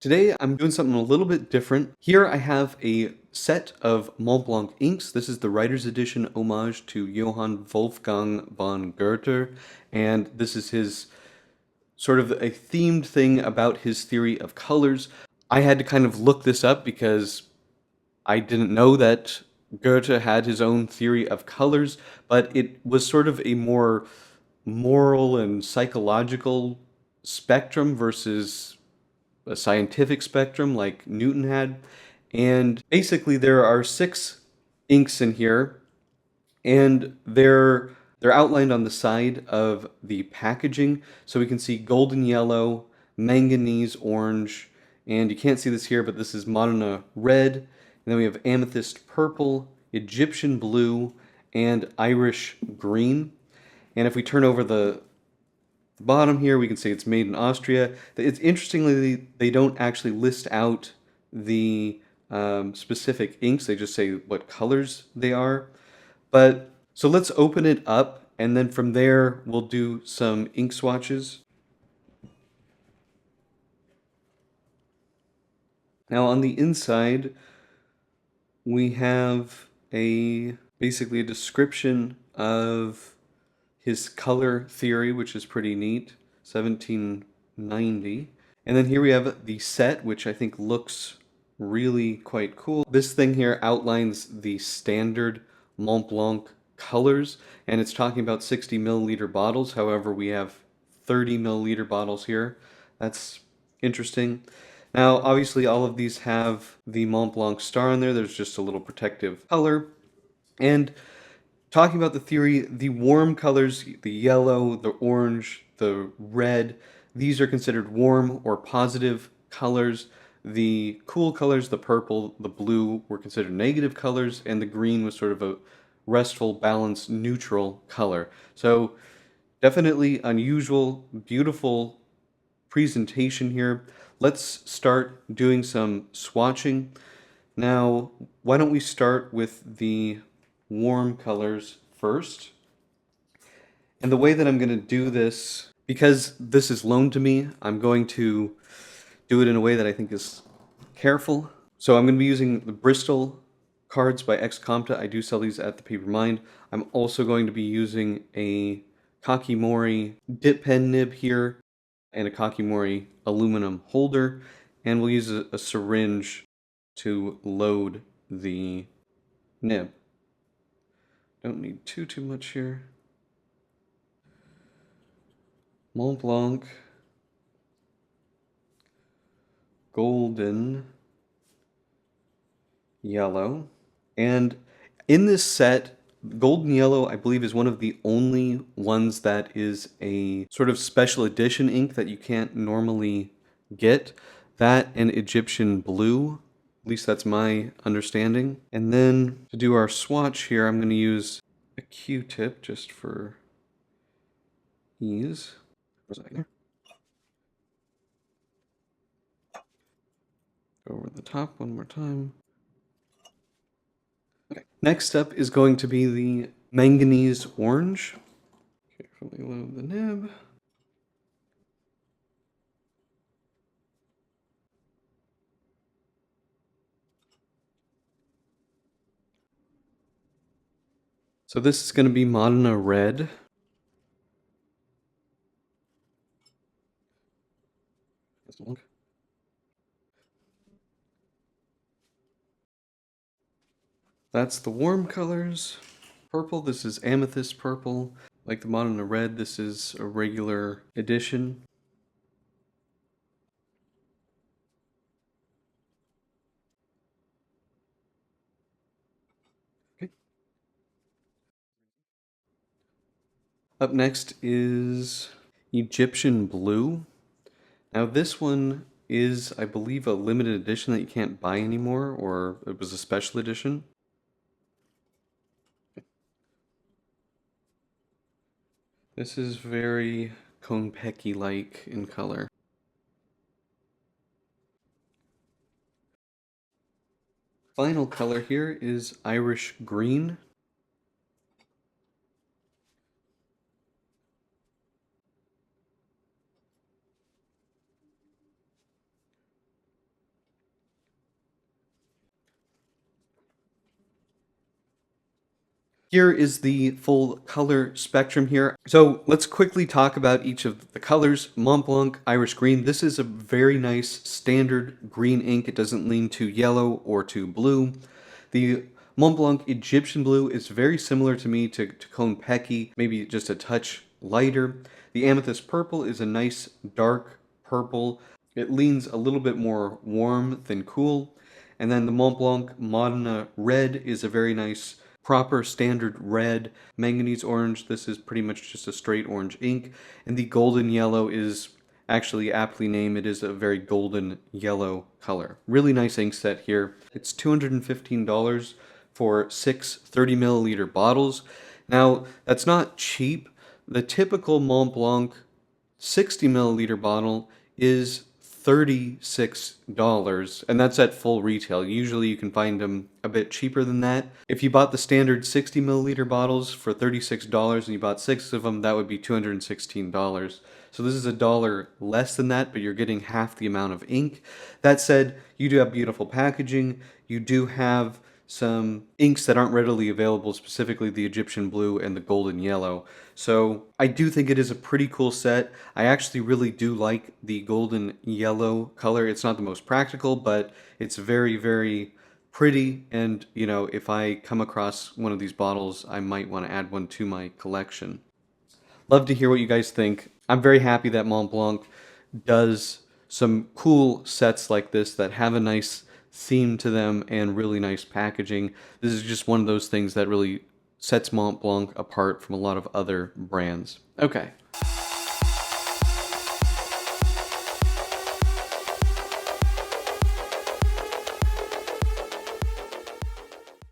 Today I'm doing something a little bit different. Here I have a set of Montblanc inks. This is the writer's edition homage to Johann Wolfgang von Goethe, and this is his sort of a themed thing about his theory of colors. I had to kind of look this up because I didn't know that Goethe had his own theory of colors, but it was sort of a more moral and psychological spectrum versus a scientific spectrum like Newton had. And basically there are 6 inks in here, and they're outlined on the side of the packaging. So we can see golden yellow, manganese orange, and you can't see this here, but this is Modena Red. And then we have amethyst purple, Egyptian blue, and Irish green. And if we turn over the bottom here, we can see it's made in Austria. It's interestingly, they don't actually list out the specific inks. They just say what colors they are. But so let's open it up, and then from there we'll do some ink swatches. Now on the inside, we have basically a description of his color theory, which is pretty neat, 1790. And then here we have the set, which I think looks really quite cool. This thing here outlines the standard Montblanc colors, and it's talking about 60 milliliter bottles. However, we have 30 milliliter bottles here. That's interesting. Now, obviously, all of these have the Montblanc star on there. There's just a little protective color. And talking about the theory, the warm colors, the yellow, the orange, the red, these are considered warm or positive colors. The cool colors, the purple, the blue, were considered negative colors, and the green was sort of a restful, balanced, neutral color. So definitely unusual, beautiful presentation here. Let's start doing some swatching. Now, why don't we start with the warm colors first? And the way that I'm going to do this, because this is loaned to me, I'm going to do it in a way that I think is careful. So I'm going to be using the Bristol cards by Ex Compta. I do sell these at the Paper Mind. I'm also going to be using a Kakimori dip pen nib here and a Kakimori aluminum holder, and we'll use a syringe to load the nib. Don't need too much here. Montblanc, golden, yellow, and in this set, golden yellow, I believe, is one of the only ones that is a sort of special edition ink that you can't normally get. That and Egyptian blue, at least that's my understanding. And then to do our swatch here, I'm going to use a Q-tip just for ease. Go over the top one more time. Okay. Next up is going to be the Manganese Orange. Carefully load the nib. So this is going to be Modena Red. That's the warm colors. Purple, this is Amethyst Purple. Like the Modena Red, this is a regular edition. Okay. Up next is Egyptian Blue. Now this one is, I believe, a limited edition that you can't buy anymore, or it was a special edition. This is very Konpeki-like in color. Final color here is Irish Green. Here is the full color spectrum here. So let's quickly talk about each of the colors. Montblanc Irish Green. This is a very nice standard green ink. It doesn't lean too yellow or too blue. The Montblanc Egyptian Blue is very similar to me to Konpeki, maybe just a touch lighter. The Amethyst Purple is a nice dark purple. It leans a little bit more warm than cool. And then the Montblanc Modena Red is a very nice proper standard red. Manganese Orange, this is pretty much just a straight orange ink. And the Golden Yellow is actually aptly named. It is a very golden yellow color. Really nice ink set here. It's $215 for 6 30 milliliter bottles. Now, that's not cheap. The typical Montblanc 60 milliliter bottle is $36, and that's at full retail. Usually you can find them a bit cheaper than that. If you bought the standard 60 milliliter bottles for $36 and you bought 6 of them, that would be $216. So this is $1 less than that, but you're getting half the amount of ink. That said, you do have beautiful packaging. You do have some inks that aren't readily available, specifically the Egyptian Blue and the Golden Yellow. So I do think it is a pretty cool set. I actually really do like the Golden Yellow color. It's not the most practical, but it's very, very pretty. And, you know, if I come across one of these bottles, I might want to add one to my collection. Love to hear what you guys think. I'm very happy that Montblanc does some cool sets like this that have a nice theme to them and really nice packaging. This is just one of those things that really sets Montblanc apart from a lot of other brands. Okay.